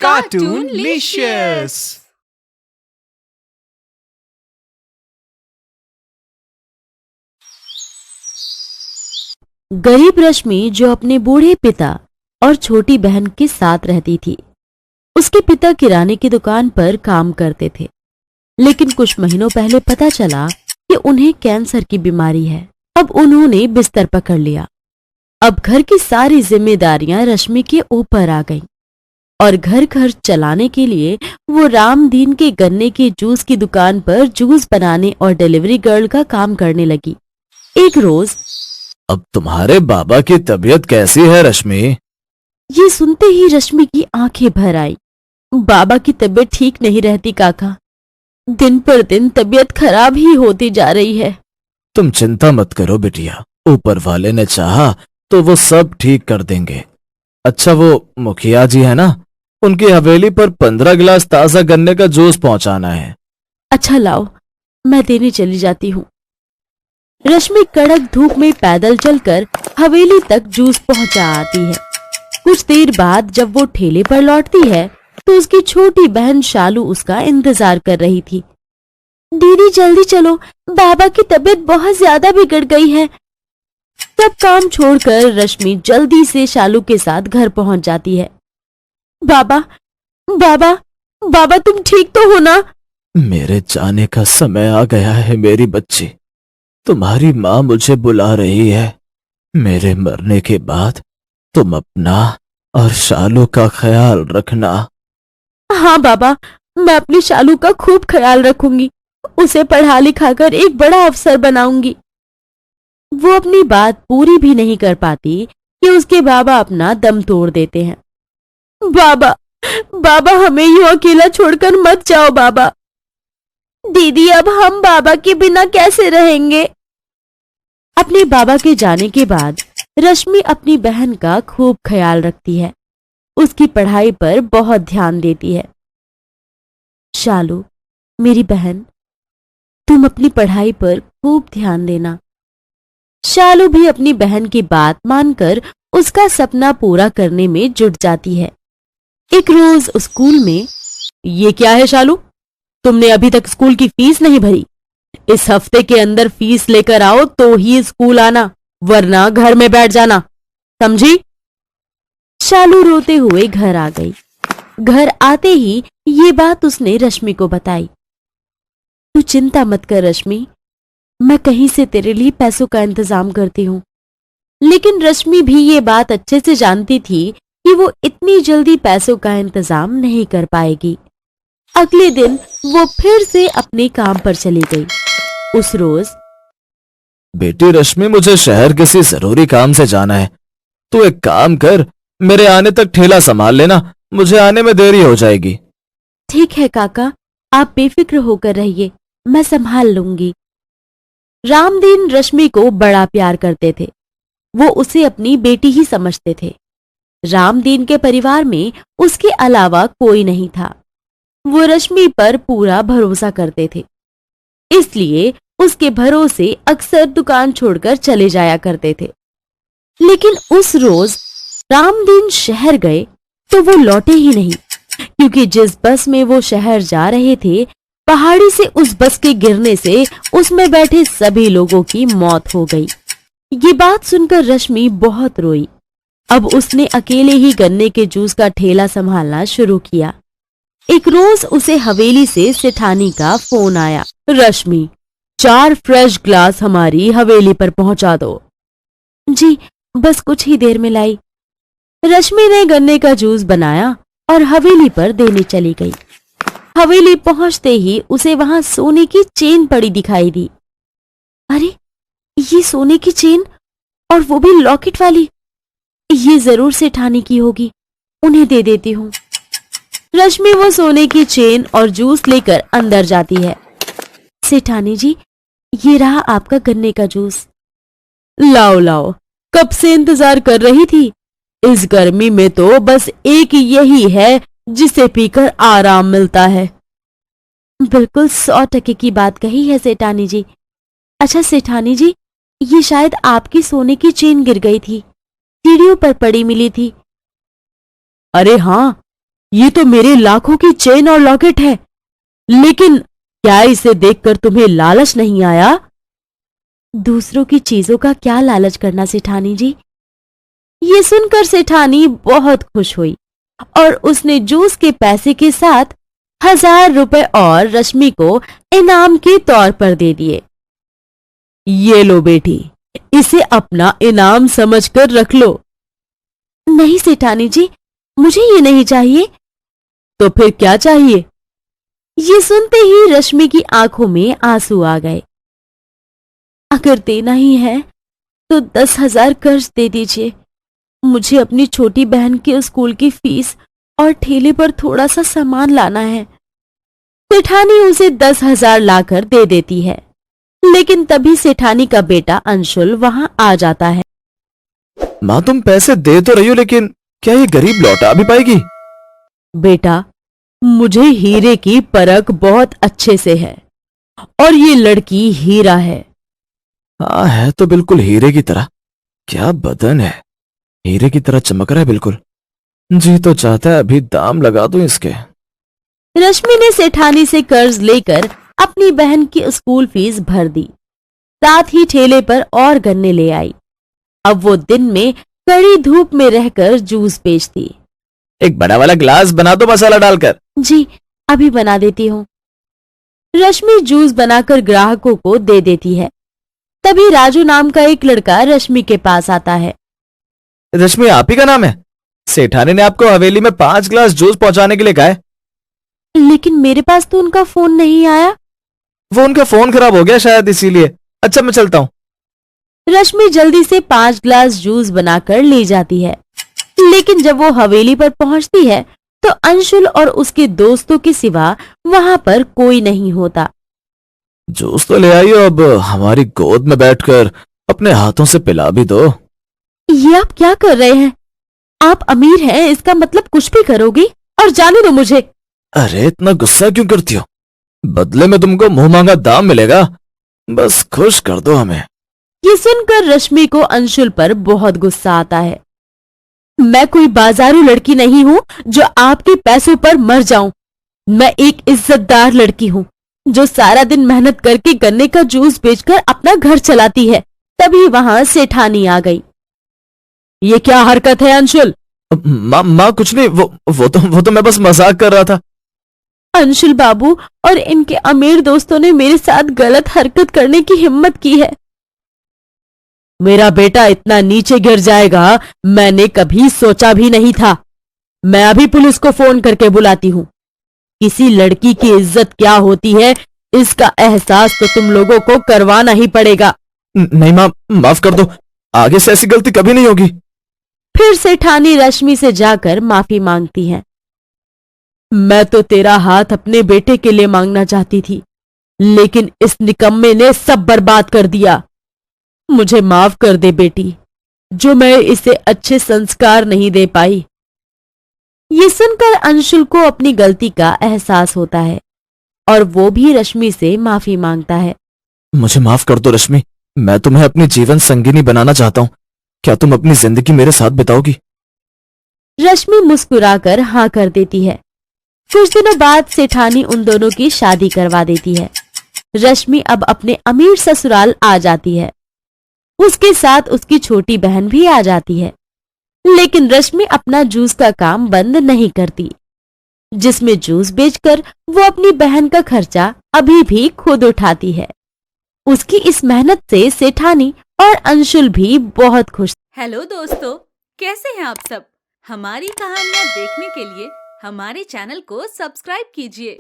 Cartoonlicious। गरीब रश्मि जो अपने बूढ़े पिता और छोटी बहन के साथ रहती थी। उसके पिता किराने की दुकान पर काम करते थे, लेकिन कुछ महीनों पहले पता चला कि उन्हें कैंसर की बीमारी है। अब उन्होंने बिस्तर पकड़ लिया। अब घर की सारी जिम्मेदारियां रश्मि के ऊपर आ गईं और घर घर चलाने के लिए वो रामदीन के गन्ने के जूस की दुकान पर जूस बनाने और डिलीवरी गर्ल का काम करने लगी। एक रोज अब तुम्हारे बाबा की तबीयत कैसी है रश्मि? ये सुनते ही रश्मि की आंखें भर आई। बाबा की तबीयत ठीक नहीं रहती काका, दिन पर दिन तबीयत खराब ही होती जा रही है। तुम चिंता मत करो बिटिया, ऊपर वाले ने चाहा तो वो सब ठीक कर देंगे। अच्छा वो मुखिया जी है ना, उनकी हवेली पर 15 गिलास ताजा गन्ने का जूस पहुंचाना है। अच्छा लाओ, मैं देने चली जाती हूँ। रश्मि कड़क धूप में पैदल चलकर हवेली तक जूस पहुंचा आती है। कुछ देर बाद जब वो ठेले पर लौटती है तो उसकी छोटी बहन शालू उसका इंतजार कर रही थी। दीदी जल्दी चलो, बाबा की तबीयत बहुत ज्यादा बिगड़ गई है। सब काम छोड़कर रश्मि जल्दी से शालू के साथ घर पहुंच जाती है। बाबा बाबा बाबा तुम ठीक तो हो ना? मेरे जाने का समय आ गया है मेरी बच्ची, तुम्हारी माँ मुझे बुला रही है। मेरे मरने के बाद तुम अपना और शालू का ख्याल रखना। हाँ बाबा, मैं अपनी शालू का खूब ख्याल रखूंगी, उसे पढ़ा लिखा कर एक बड़ा अफसर बनाऊंगी। वो अपनी बात पूरी भी नहीं कर पाती कि उसके बाबा अपना दम तोड़ देते हैं। बाबा बाबा हमें यूं अकेला छोड़कर मत जाओ बाबा। दीदी अब हम बाबा के बिना कैसे रहेंगे? अपने बाबा के जाने के बाद रश्मि अपनी बहन का खूब ख्याल रखती है, उसकी पढ़ाई पर बहुत ध्यान देती है। शालू मेरी बहन, तुम अपनी पढ़ाई पर खूब ध्यान देना। शालू भी अपनी बहन की बात मानकर उसका सपना पूरा करने में जुट जाती है। एक रोज स्कूल में, ये क्या है शालू, तुमने अभी तक स्कूल की फीस नहीं भरी। इस हफ्ते के अंदर फीस लेकर आओ तो ही स्कूल आना, वरना घर में बैठ जाना, समझी? शालू रोते हुए घर आ गई। घर आते ही ये बात उसने रश्मि को बताई। तू चिंता मत कर रश्मि, मैं कहीं से तेरे लिए पैसों का इंतजाम करती हूँ। लेकिन रश्मि भी ये बात अच्छे से जानती थी कि वो इतनी जल्दी पैसों का इंतजाम नहीं कर पाएगी। अगले दिन वो फिर से अपने काम पर चली गई। उस रोज, बेटी रश्मि मुझे शहर किसी जरूरी काम से जाना है, तू एक काम कर, मेरे आने तक ठेला संभाल लेना, मुझे आने में देरी हो जाएगी। ठीक है काका, आप बेफिक्र होकर रहिए, मैं संभाल लूंगी। रामदीन रश्मि को बड़ा प्यार करते थे, वो उसे अपनी बेटी ही समझते थे। रामदीन के परिवार में उसके अलावा कोई नहीं था। वो रश्मि पर पूरा भरोसा करते थे, इसलिए उसके भरोसे अक्सर दुकान छोड़कर चले जाया करते थे। लेकिन उस रोज रामदीन शहर गए तो वो लौटे ही नहीं, क्योंकि जिस बस में वो शहर जा रहे थे, पहाड़ी से उस बस के गिरने से उसमें बैठे सभी लोगों की मौत हो गई। ये बात सुनकर रश्मि बहुत रोई। अब उसने अकेले ही गन्ने के जूस का ठेला संभालना शुरू किया। एक रोज उसे हवेली से सेठानी का फोन आया। रश्मि, 4 फ्रेश ग्लास हमारी हवेली पर पहुंचा दो। जी, बस कुछ ही देर में लाई। रश्मि ने गन्ने का जूस बनाया और हवेली पर देने चली गई। हवेली पहुंचते ही उसे वहां सोने की चेन पड़ी दिखाई दी। अरे, ये सोने की चेन, और वो भी लॉकेट वाली। ये जरूर सेठानी की होगी, उन्हें दे देती हूँ। रश्मि वो सोने की चेन और जूस लेकर अंदर जाती है। सेठानी जी, ये रहा आपका गन्ने का जूस। लाओ लाओ, कब से इंतजार कर रही थी। इस गर्मी में तो बस एक यही है जिसे पीकर आराम मिलता है। बिल्कुल 100% की बात कही है सेठानी जी। अच्छा सेठानी जी, ये शायद आपकी सोने की चेन गिर गई थी, सीढ़ियों पर पड़ी मिली थी। अरे हाँ, ये तो मेरे लाखों की चेन और लॉकेट है, लेकिन क्या इसे देखकर तुम्हें लालच नहीं आया? दूसरों की चीजों का क्या लालच करना सेठानी जी। ये सुनकर सेठानी बहुत खुश हुई और उसने जूस के पैसे के साथ 1000 रुपए और रश्मि को इनाम के तौर पर दे दिए। ये लो बेटी, इसे अपना इनाम समझकर रख लो। नहीं सेठानी जी, मुझे ये नहीं चाहिए। तो फिर क्या चाहिए? ये सुनते ही रश्मि की आंखों में आंसू आ गए। अगर देना ही है तो 10,000 कर्ज दे दीजिए। मुझे अपनी छोटी बहन के स्कूल की फीस और ठेले पर थोड़ा सा सामान लाना है। सेठानी उसे 10,000 लाकर दे देती है, लेकिन तभी सेठानी का बेटा अंशुल वहां आ जाता है। माँ तुम पैसे दे तो रही हो, लेकिन क्या ये गरीब लौटा भी पाएगी? बेटा, मुझे हीरे की परख बहुत अच्छे से है और ये लड़की हीरा है। हाँ, है तो बिल्कुल हीरे की तरह। क्या बदन है, हीरे की तरह चमक रहा है बिल्कुल। जी तो चाहता है अभी दाम लगा दूं इसके। रश्मि ने सेठानी से कर्ज लेकर अपनी बहन की स्कूल फीस भर दी, साथ ही ठेले पर और गन्ने ले आई। अब वो दिन में कड़ी धूप में रहकर जूस बेचती। एक बड़ा वाला ग्लास बना दो मसाला डालकर। जी, अभी बना देती हूँ। रश्मि जूस बनाकर ग्राहकों को दे देती है। तभी राजू नाम का एक लड़का रश्मि के पास आता है। रश्मि आप ही का नाम है? सेठानी ने आपको हवेली में 5 ग्लास जूस पहुंचाने के लिए कहा है। लेकिन मेरे पास तो उनका फोन नहीं आया। वो उनका फोन खराब हो गया शायद, इसीलिए। अच्छा मैं चलता हूँ। रश्मि जल्दी से 5 ग्लास जूस बनाकर ले जाती है, लेकिन जब वो हवेली पर पहुंचती है तो अंशुल और उसके दोस्तों के सिवा वहां पर कोई नहीं होता। जूस तो ले आई हो, अब हमारी गोद में बैठकर अपने हाथों से पिला भी दो। ये आप क्या कर रहे हैं? आप अमीर हैं, इसका मतलब कुछ भी करोगी? और जाने दो मुझे। अरे इतना गुस्सा क्यों करती हो? बदले में तुमको मुंह मांगा दाम मिलेगा। बस खुश कर दो हमें। ये सुनकर रश्मि को अंशुल पर बहुत गुस्सा आता है। मैं कोई बाजारू लड़की नहीं हूं जो आपके पैसों पर मर जाऊं। मैं एक इज्जतदार लड़की हूं जो सारा दिन मेहनत करके गन्ने का जूस बेचकर अपना घर चलाती है। तभी वहां सेठानी आ गई। ये क्या हरकत है अंशुल? माँ कुछ नहीं, वो तो मैं बस मजाक कर रहा था। अंशुल बाबू और इनके अमीर दोस्तों ने मेरे साथ गलत हरकत करने की हिम्मत की है। मेरा बेटा इतना नीचे गिर जाएगा मैंने कभी सोचा भी नहीं था। मैं अभी पुलिस को फोन करके बुलाती हूँ। किसी लड़की की इज्जत क्या होती है इसका एहसास तो तुम लोगों को करवाना ही पड़ेगा। नहीं माँ, माफ कर दो, आगे से ऐसी गलती कभी नहीं होगी। फिर सेठानी रश्मि से जाकर माफी मांगती है। मैं तो तेरा हाथ अपने बेटे के लिए मांगना चाहती थी, लेकिन इस निकम्मे ने सब बर्बाद कर दिया। मुझे माफ कर दे बेटी, जो मैं इसे अच्छे संस्कार नहीं दे पाई। ये सुनकर अंशुल को अपनी गलती का एहसास होता है और वो भी रश्मि से माफी मांगता है। मुझे माफ कर दो रश्मि, मैं तुम्हें अपनी जीवन संगिनी बनाना चाहता हूँ। क्या तुम अपनी जिंदगी मेरे साथ बिताओगी? रश्मि मुस्कुराकर हाँ कर देती है। कुछ दिनों बाद सेठानी उन दोनों की शादी करवा देती है। रश्मि अब अपने अमीर ससुराल आ जाती है। उसके साथ उसकी छोटी बहन भी आ जाती है, लेकिन रश्मि अपना जूस का काम बंद नहीं करती, जिसमें जूस बेचकर वो अपनी बहन का खर्चा अभी भी खुद उठाती है। उसकी इस मेहनत से सेठानी और अंशुल भी बहुत खुश। हेलो दोस्तों, कैसे हैं आप सब? हमारी कहानियाँ देखने के लिए हमारे चैनल को सब्सक्राइब कीजिए